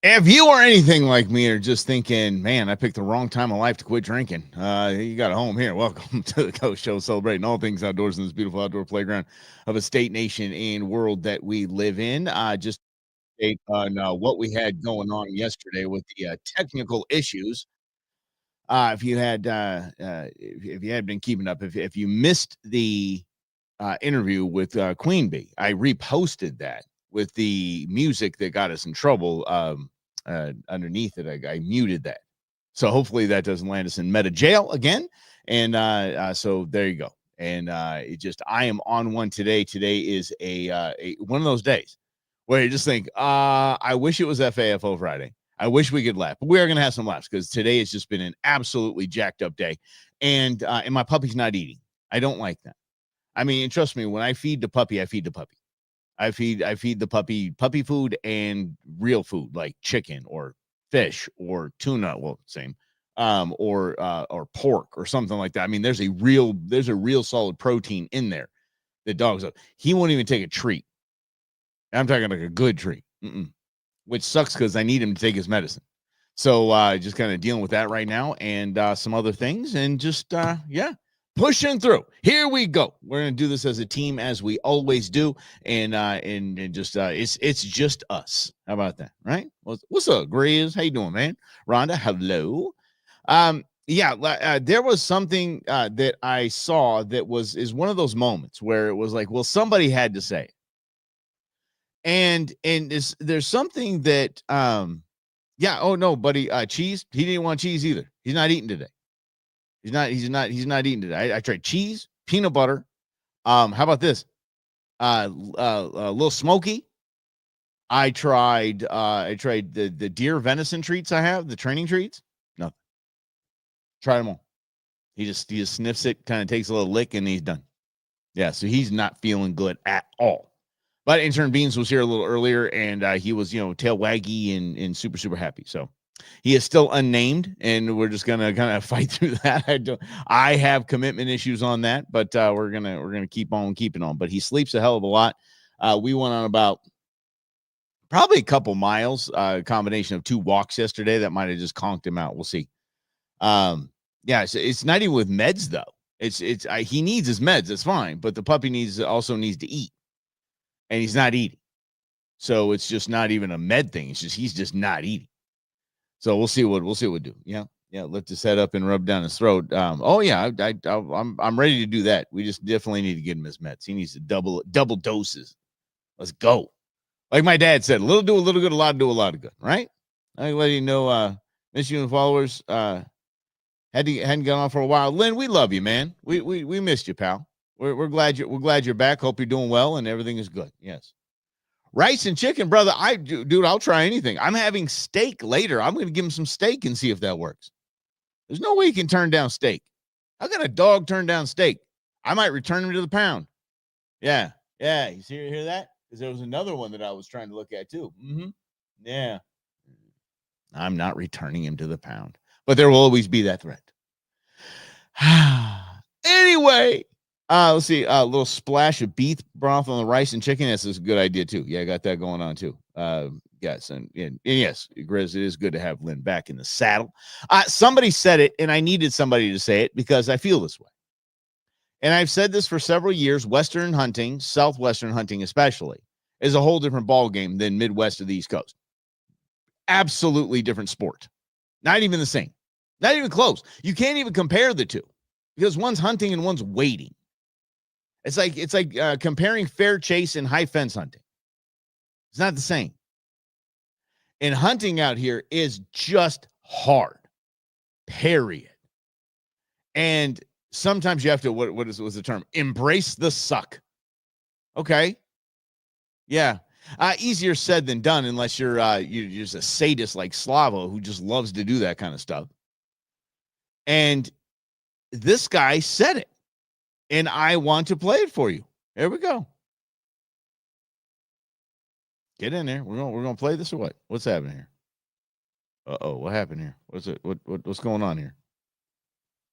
If you are anything like me or just thinking, man, I picked the wrong time of life to quit drinking, you got a home here. Welcome to the Coast Show, celebrating all things outdoors in this beautiful outdoor playground of a state, nation, and world that we live in. Just update on what we had going on yesterday with the technical issues. If you had been keeping up, if you missed the interview with Queen Bee, I reposted that with the music that got us in trouble. Underneath it, I muted that. So hopefully that doesn't land us in meta jail again. And so there you go. And I am on one today. Today is a one of those days where you just think, I wish it was FAFO Friday. I wish we could laugh, but we are going to have some laughs because today has just been an absolutely jacked up day. And my puppy's not eating. I don't like that. I mean, trust me, when I feed the puppy, I feed the puppy. I feed the puppy food and real food like chicken or fish or tuna. Well, same. Or pork or something like that. I mean, there's a real solid protein in there. The dog's up. He won't even take a treat. I'm talking like a good treat, which sucks because I need him to take his medicine. So just kind of dealing with that right now and some other things and just pushing through. Here we go. We're gonna do this as a team as we always do, and just it's just us. How about that, right? What's up, Grizz? How you doing, man? Rhonda, hello. There was something that I saw that is one of those moments where it was like, well, somebody had to say it. And there's something that oh no, buddy, cheese. He didn't want cheese either. He's not eating today. He's not eating today. I tried cheese, peanut butter. How about this? A little smoky. I tried the deer venison treats I have, the training treats. Nothing. Tried them all. He just sniffs it, kind of takes a little lick, and he's done. Yeah, so he's not feeling good at all. But intern Beans was here a little earlier, and he was, tail waggy and super, super happy. So he is still unnamed, and we're just gonna kind of fight through that. I have commitment issues on that, but we're gonna keep on keeping on. But he sleeps a hell of a lot. We went on about probably a couple miles, a combination of 2 walks yesterday that might have just conked him out. We'll see. It's not even with meds though. He needs his meds. That's fine, but the puppy also needs to eat. And he's not eating. So it's just not even a med thing. He's just not eating. So we'll see what we do. Yeah. Lift his head up and rub down his throat. I'm ready to do that. We just definitely need to get him his meds. He needs to double doses. Let's go. Like my dad said, a little do a little good, a lot do a lot of good. Right? I let you know, miss you and followers. Hadn't gone on for a while. Lynn, we love you, man. We missed you, pal. We're glad you're back. Hope you're doing well and everything is good. Yes. Rice and chicken, brother. I'll try anything. I'm having steak later. I'm going to give him some steak and see if that works. There's no way you can turn down steak. How can a dog turn down steak? I might return him to the pound. Yeah. You hear that? Because there was another one that I was trying to look at too. Yeah. I'm not returning him to the pound, but there will always be that threat. Anyway. Let's see. A little splash of beef broth on the rice and chicken. This is a good idea too. Yeah, I got that going on too. Yes, and yes, Grizz, it is good to have Lynn back in the saddle. Somebody said it, and I needed somebody to say it because I feel this way. And I've said this for several years. Western hunting, Southwestern hunting especially, is a whole different ball game than Midwest or the East Coast. Absolutely different sport. Not even the same. Not even close. You can't even compare the two because one's hunting and one's waiting. It's like comparing fair chase and high fence hunting. It's not the same. And hunting out here is just hard, period. And sometimes you have to, what's the term? Embrace the suck. Okay. Yeah. Easier said than done unless you're just a sadist like Slavo who just loves to do that kind of stuff. And this guy said it. And I want to play it for you. Here we go. Get in there. We're gonna play this or what? What's happening here? Uh-oh, what happened here? What's going on here?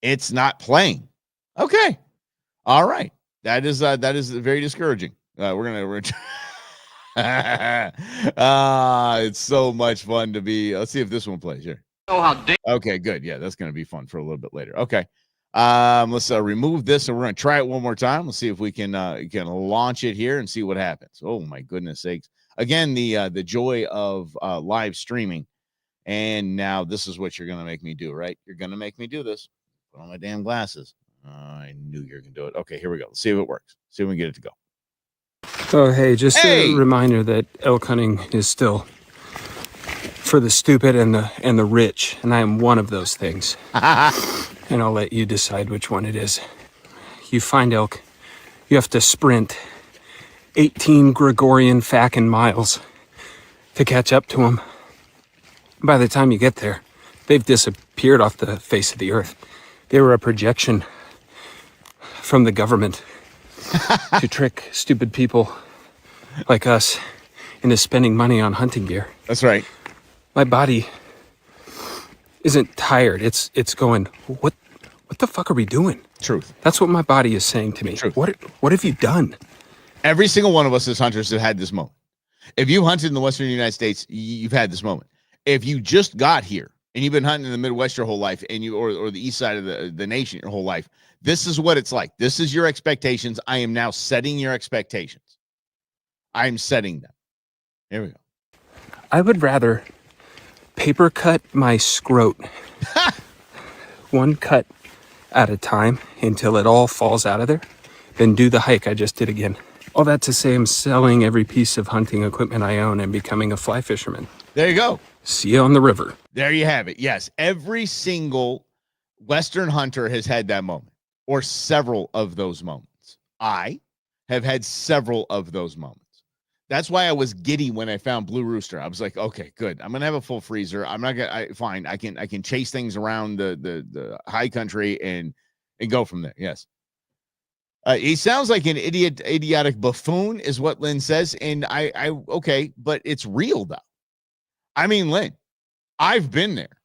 It's not playing. Okay. All right. That is very discouraging. We're gonna It's so much fun to be. Let's see if this one plays here. Okay, good. Yeah, that's going to be fun for a little bit later. Okay. Let's remove this and we're going to try it one more time. Let's see if we can launch it here and see what happens. Oh my goodness sakes. Again, the joy of live streaming. And now this is what you're going to make me do, right? You're going to make me do this. Put on my damn glasses. I knew you were going to do it. Okay, here we go. Let's see if it works. See if we can get it to go. Oh, hey, just a reminder that elk hunting is still for the stupid and the rich, and I am one of those things. And I'll let you decide which one it is. You find elk, you have to sprint 18 Gregorian Fackin miles to catch up to them. By the time you get there, they've disappeared off the face of the earth. They were a projection from the government to trick stupid people like us into spending money on hunting gear. That's right. My body isn't tired. It's going, what the fuck are we doing? Truth. That's what my body is saying to me. Truth. What have you done? Every single one of us as hunters have had this moment. If you hunted in the Western United States, you've had this moment. If you just got here and you've been hunting in the Midwest your whole life and you or the east side of the nation your whole life, this is what it's like. This is your expectations. I am now setting your expectations. I'm setting them. Here we go. I would rather paper cut my scrot one cut at a time until it all falls out of there than do the hike I just did again. All that to say, I'm selling every piece of hunting equipment I own and becoming a fly fisherman. There you go. See you on the river. There you have it. Yes, every single Western hunter has had that moment or several of those moments. I have had several of those moments. That's why I was giddy when I found Blue Rooster. I was like, okay, good. I'm gonna have a full freezer. I'm not gonna. Fine. I can chase things around the high country and go from there. Yes. He sounds like an idiotic buffoon, is what Lynn says, and I okay, but it's real though. I mean, Lynn, I've been there.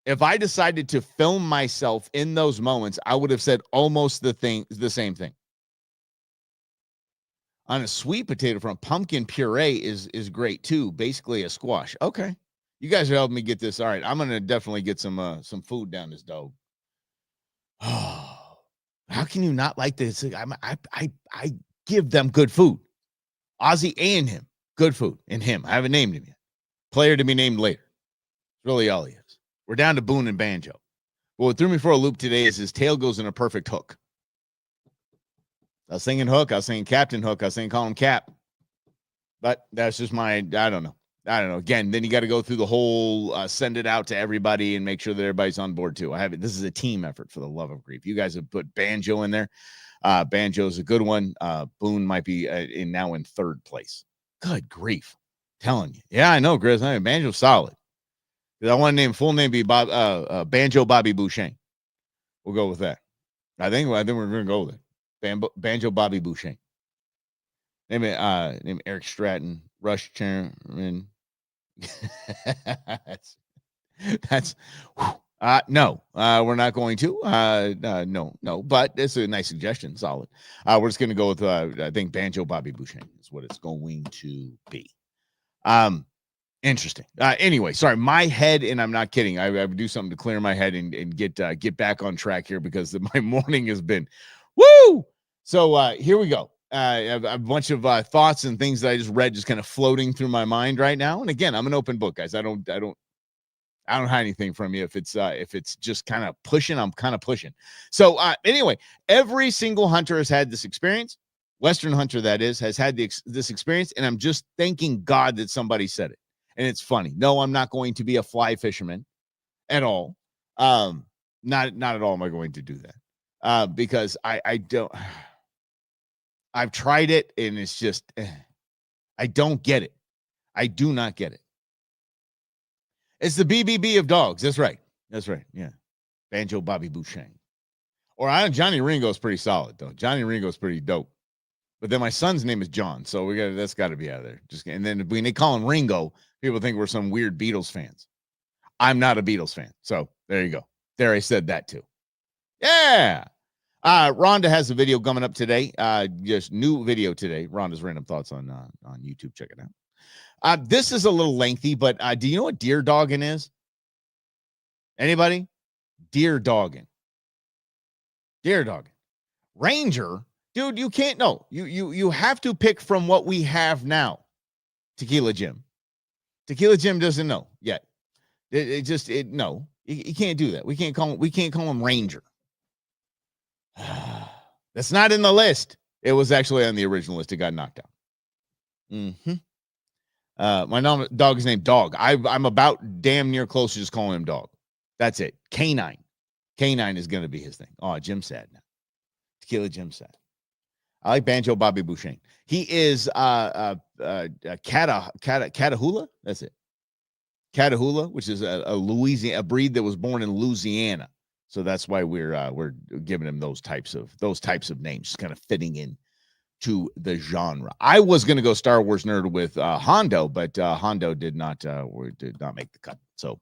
If I decided to film myself in those moments, I would have said almost the same thing. On a sweet potato front, pumpkin puree is great too. Basically a squash. Okay. You guys are helping me get this. All right. I'm going to definitely get some food down this dog. Oh, how can you not like this? I give them good food. Ozzy and him. Good food. And him. I haven't named him yet. Player to be named later. Really all he is. We're down to Boone and Banjo. Well, what threw me for a loop today is his tail goes in a perfect hook. I was singing Hook. I was singing Captain Hook. I was saying call him Cap. But that's just I don't know. Again, then you got to go through the whole send it out to everybody and make sure that everybody's on board too. This is a team effort for the love of grief. You guys have put Banjo in there. Banjo's a good one. Boone might be now in third place. Good grief. Telling you. Yeah, I know, Grizz. Banjo's solid. I want to name full name be Banjo Bobby Boucher. We'll go with that. I think we're going to go with it. Banjo Bobby Boucher. Name Eric Stratton, Rush Chairman. No, we're not going to. No, but it's a nice suggestion. Solid. We're just going to go with, I think Banjo Bobby Boucher is what it's going to be. Interesting. Anyway, sorry, my head, and I'm not kidding. I would do something to clear my head and get back on track here because my morning has been woo. So here we go. I have a bunch of thoughts and things that I just read, just kind of floating through my mind right now. And again, I'm an open book, guys. I don't hide anything from you. If it's just kind of pushing, I'm kind of pushing. So anyway, every single hunter has had this experience. Western hunter, that is, has had this experience, and I'm just thanking God that somebody said it. And it's funny. No, I'm not going to be a fly fisherman at all. Not at all am I going to do that. Because I don't. I've tried it, and it's just, I don't get it. I do not get it. It's the BBB of dogs. That's right. Yeah. Banjo Bobby Boucher. Or Johnny Ringo's pretty solid, though. Johnny Ringo's pretty dope. But then my son's name is John, so that's got to be out of there. And then when they call him Ringo, people think we're some weird Beatles fans. I'm not a Beatles fan, so there you go. There, I said that too. Yeah. Rhonda has a video coming up today. Just new video today. Rhonda's random thoughts on YouTube. Check it out. This is a little lengthy, but do you know what deer dogging is? Anybody? Deer dogging. Deer dogging. Ranger, dude, you can't know. You have to pick from what we have now. Tequila Jim. Tequila Jim doesn't know yet. No. You can't do that. We can't call him Ranger. That's not in the list. It was actually on the original list. It got knocked out. My dog is named Dog. I'm about damn near close to just calling him Dog. That's it. Canine. Canine is going to be his thing. Oh, Jim's sad now. Tequila Jim's sad. I like Banjo Bobby Bouchain. He is Catahoula. That's it. Catahoula, which is a breed that was born in Louisiana. So that's why we're giving him those types of names, just kind of fitting in to the genre. I was going to go Star Wars nerd with Hondo, but Hondo did not make the cut. So,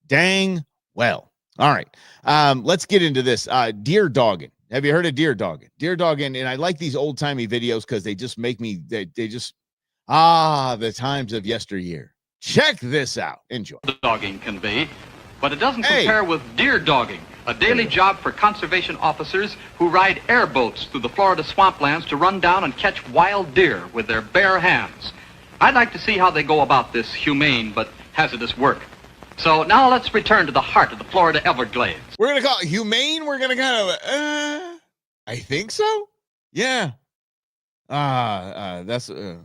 dang well. All right, let's get into this. Deer dogging. Have you heard of deer dogging? Deer dogging, and I like these old timey videos because they just make me they just the times of yesteryear. Check this out. Enjoy. Dogging can be, but it doesn't compare with deer dogging, a daily job for conservation officers who ride airboats through the Florida swamplands to run down and catch wild deer with their bare hands. I'd like to see how they go about this humane but hazardous work. So now let's return to the heart of the Florida Everglades. We're going to call it humane. We're going to kind of, I think so. Yeah. That's, all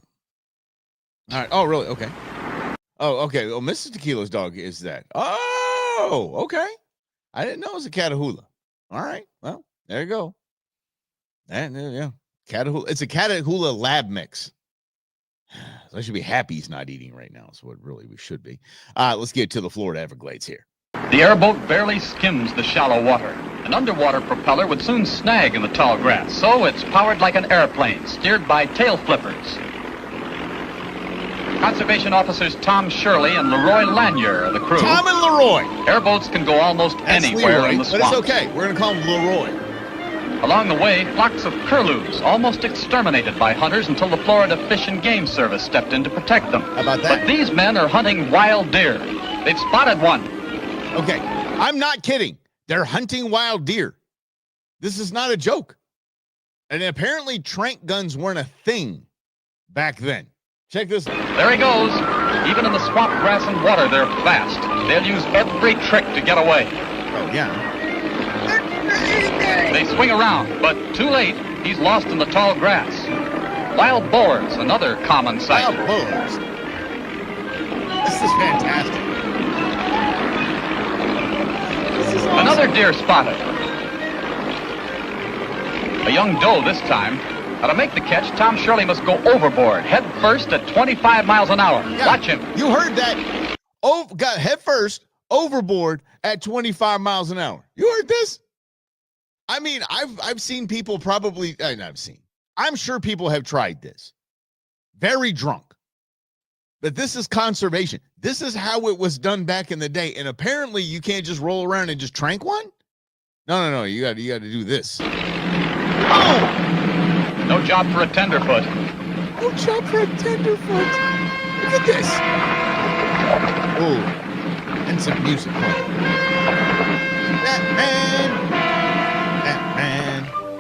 right. Oh, really? Okay. Oh, okay. Well, Mrs. Tequila's dog is that. Oh, okay. I didn't know it was a Catahoula. All right. Well, there you go. And yeah. Catahoula. It's a Catahoula lab mix. So I should be happy he's not eating right now. That's what really we should be. Let's get to the Florida Everglades here. The airboat barely skims the shallow water. An underwater propeller would soon snag in the tall grass, so it's powered like an airplane, steered by tail flippers. Conservation officers Tom Shirley and Leroy Lanier are the crew. Tom and Leroy. Airboats can go almost anywhere Leroy, in the swamp. But it's okay. We're going to call him Leroy. Along the way, flocks of curlews, almost exterminated by hunters until the Florida Fish and Game Service stepped in to protect them. How about that? But these men are hunting wild deer. They've spotted one. Okay, I'm not kidding. They're hunting wild deer. This is not a joke. And apparently trank guns weren't a thing back then. Check this out. There he goes. Even in the swamp grass and water, they're fast. They'll use every trick to get away. Oh, yeah. They swing around, but too late. He's lost in the tall grass. Wild boars, another common sight. Wild boars. This is fantastic. This is awesome. Another deer spotted. A young doe this time. Now to make the catch, Tom Shirley must go overboard, head first at 25 miles an hour. Yeah, watch him. You heard that. Got head first, overboard at 25 miles an hour. You heard this? I mean, I've seen people probably, I'm sure people have tried this. Very drunk. But this is conservation. This is how it was done back in the day. And apparently you can't just roll around and just trank one. No. You got to do this. Oh! No job for a tenderfoot. No job for a tenderfoot. Look at this. Oh, and some music. Batman.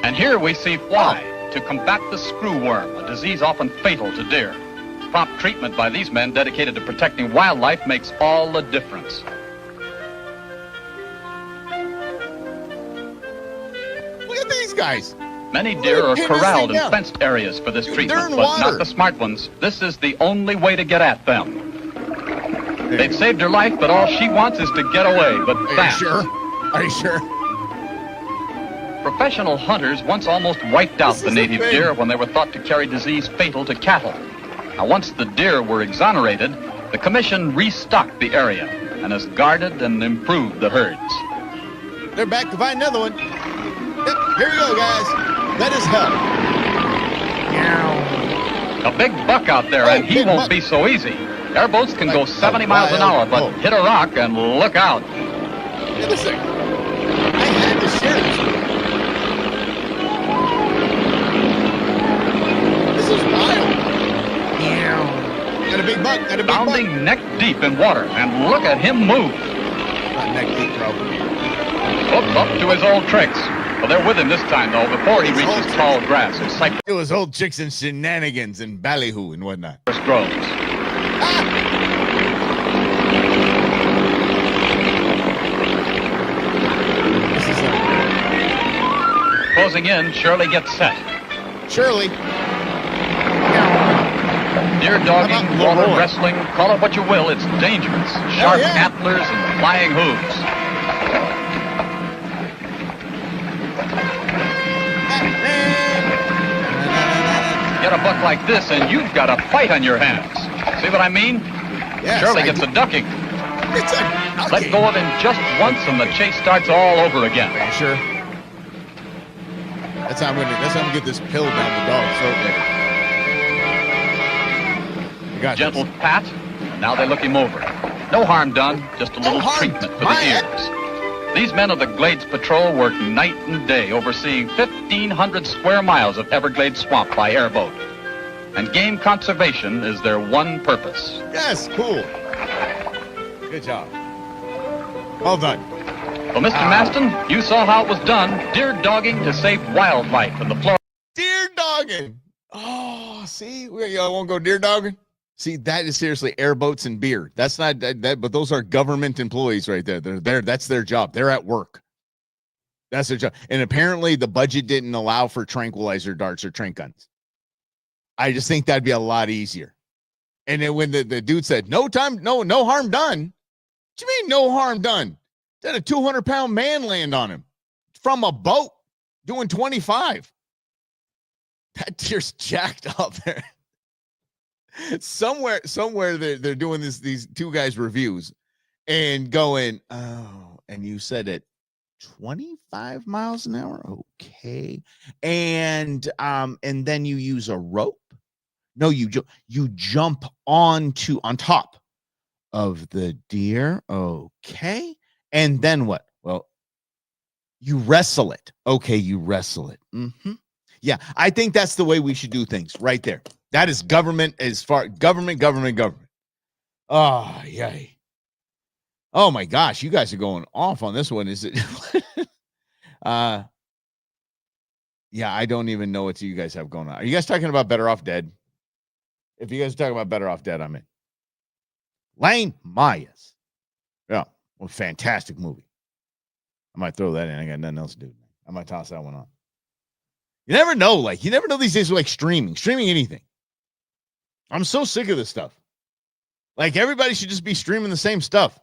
And here we see fly to combat the screwworm, a disease often fatal to deer. Prompt treatment by these men dedicated to protecting wildlife makes all the difference. Look at these guys. Many deer are corralled in fenced areas for this treatment, but not the smart ones. This is the only way to get at them. They've saved her life, but all she wants is to get away, but fast. Are you sure? Professional hunters once almost wiped out the native deer when they were thought to carry disease fatal to cattle. Now, once the deer were exonerated, the commission restocked the area and has guarded and improved the herds. They're back to find another one. Yep, here we go, guys. Let us help. A big buck out there, and he won't be so easy. Airboats can go 70 miles an hour, but hit a rock and look out. Hey, listen. I had to share this with you. this pile. Got a big buck. Got a big Bounding buck. neck deep in water, and look at him move. Not neck deep, probably. Up to his old tricks. Well, they're with him this time, though, before he reaches tall grass and cypress It was old chicks and shenanigans and ballyhoo and whatnot. groves. This is Closing in, Shirley gets set. Shirley. Deer dogging, water wrestling, call it what you will, it's dangerous. Sharp antlers and flying hooves. Get a buck like this and you've got a fight on your hands. See what I mean? Yes, Shirley gets a ducking. It's a ducking. Let go of him just once and the chase starts all over again. Are you sure? That's how I'm gonna get this pill down the dog's throat later. I got Gentle this. pat, and now they look him over. No harm done, just a little treatment for the ears. These men of the Glades Patrol work night and day, overseeing 1,500 square miles of Everglades swamp by airboat. And game conservation is their one purpose. Yes, cool. Good job. Well done. Well, Mr. Maston, you saw how it was done. Deer dogging to save wildlife in the Florida. Deer dogging. Oh, see, y'all won't go deer dogging. See, that is seriously airboats and beer. That's not that, but those are government employees right there. They're there. That's their job. They're at work. That's their job. And apparently, the budget didn't allow for tranquilizer darts or trank guns. I just think that'd be a lot easier. And then when the dude said, no harm done. What you mean no harm done? Then a 200-pound man land on him from a boat doing 25. That deer's jacked up there. Somewhere they're doing these two guys reviews and going, oh, and you said it 25 miles an hour. Okay. And then you use a rope. No, you jump on top of the deer. Okay. And then what? Well, you wrestle it. Okay. You wrestle it. Mm-hmm. Yeah. I think that's the way we should do things right there. That is government government. Oh, yay. Oh my gosh. You guys are going off on this one. Is it? Yeah, I don't even know what you guys have going on. Are you guys talking about Better Off Dead? If you guys are talking about Better Off Dead, I'm in. Lane Myers. Yeah, well, fantastic movie. I might throw that in. I got nothing else to do. I might toss that one on. You never know. You never know these days with streaming anything. I'm so sick of this stuff. Everybody should just be streaming the same stuff.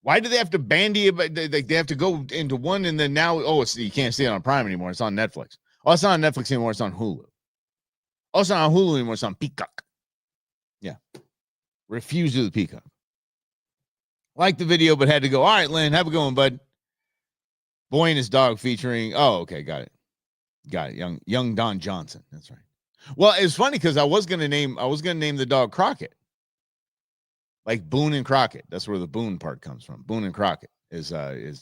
Why do they have to bandy? They have to go into one and then now, you can't see it on Prime anymore. It's on Netflix. Oh, it's not on Netflix anymore. It's on Hulu. Oh, it's not on Hulu anymore. It's on Peacock. Yeah. Refuse to the Peacock. Like the video, but had to go. All right, Lynn, have a good one, bud. Boy and his dog featuring. Oh, okay. Got it. Young Don Johnson. That's right. Well, it's funny because I was gonna name the dog Crockett. Like Boone and Crockett. That's where the Boone part comes from. Boone and Crockett is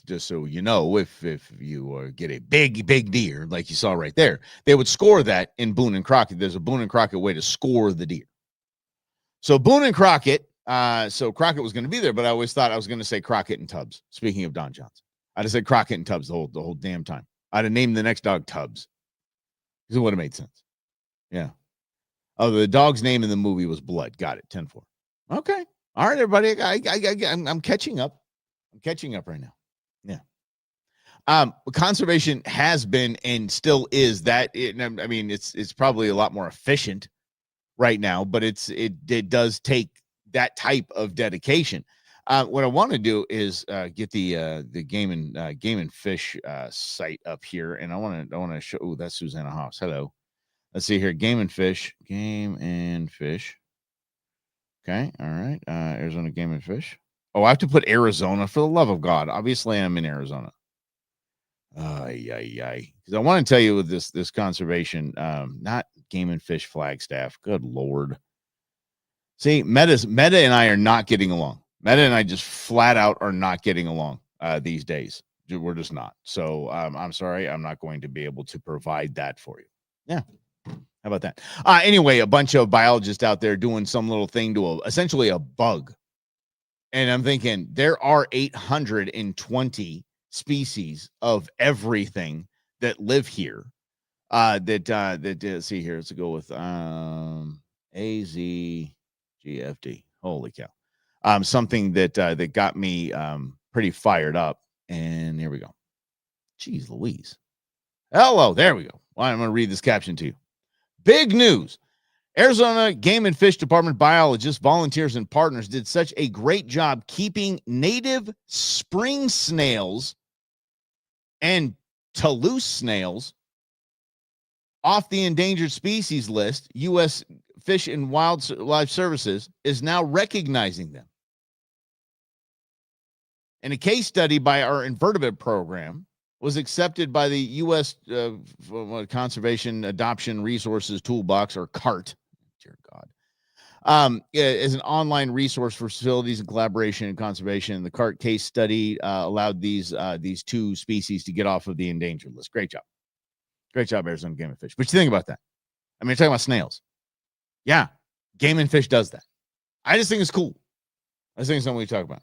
just so you know, if you get a big deer like you saw right there, they would score that in Boone and Crockett. There's a Boone and Crockett way to score the deer. So Boone and Crockett. So Crockett was going to be there, but I always thought I was going to say Crockett and Tubbs. Speaking of Don Johnson, I'd have said Crockett and Tubbs the whole damn time. I'd have named the next dog Tubbs because it would have made sense. Yeah. Oh, the dog's name in the movie was Blood. Got it. 10-4. Okay. All right, everybody. I'm catching up. I'm catching up right now. Yeah. Conservation has been and still is that. I mean, it's probably a lot more efficient right now, but it does take that type of dedication. What I want to do is get the Game and Fish site up here, and I want to show. Oh, that's Susanna Haas. Hello. Let's see here. Game and Fish. Okay. All right. Arizona Game and Fish. Oh, I have to put Arizona for the love of God. Obviously, I'm in Arizona. Because I want to tell you with this conservation, not Game and Fish Flagstaff. Good Lord. See, Meta and I are not getting along. Meta and I just flat out are not getting along these days. We're just not. So I'm sorry. I'm not going to be able to provide that for you. Yeah. How about that? Anyway, a bunch of biologists out there doing some little thing to essentially a bug. And I'm thinking there are 820 species of everything that live here. See here. Let's go with AZGFD. Holy cow. Something that got me pretty fired up. And here we go. Jeez Louise. Hello, there we go. Well, I'm going to read this caption to you. Big news. Arizona Game and Fish Department biologists, volunteers, and partners did such a great job keeping native spring snails and Toulouse snails off the endangered species list. U.S. Fish and Wildlife Services is now recognizing them. And a case study by our invertebrate program was accepted by the U.S. Conservation Adoption Resources Toolbox, or CART, dear God, as an online resource for facilities and collaboration and conservation. The CART case study allowed these two species to get off of the endangered list. Great job. Great job, Arizona Game and Fish. But you think about that. I mean, you're talking about snails. Yeah, Game and Fish does that. I just think it's cool. I just think it's something we talk about.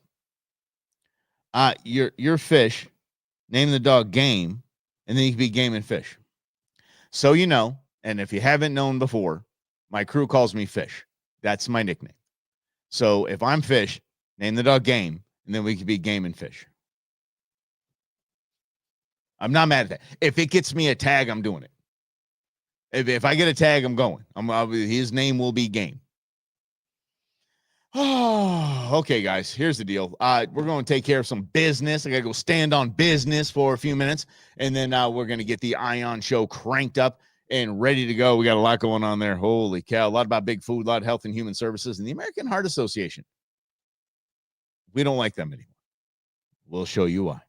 Your fish, name the dog Game, and then you can be Game and Fish. So you know, and if you haven't known before, my crew calls me Fish. That's my nickname. So if I'm Fish, name the dog Game, and then we can be Game and Fish. I'm not mad at that. If it gets me a tag, I'm doing it. If I get a tag, I'm going. His name will be Game. Oh, okay, guys. Here's the deal. We're going to take care of some business. I got to go stand on business for a few minutes, and then we're going to get the Ion Show cranked up and ready to go. We got a lot going on there. Holy cow. A lot about big food, a lot of health and human services, and the American Heart Association. We don't like them anymore. We'll show you why.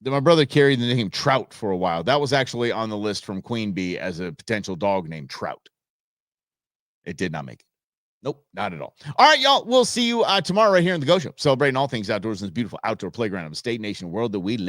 My brother carried the name Trout for a while. That was actually on the list from Queen Bee as a potential dog named Trout. It did not make it. Nope, not at all. All right, y'all. We'll see you tomorrow right here in the Go Show, celebrating all things outdoors in this beautiful outdoor playground of a state, nation, world that we live.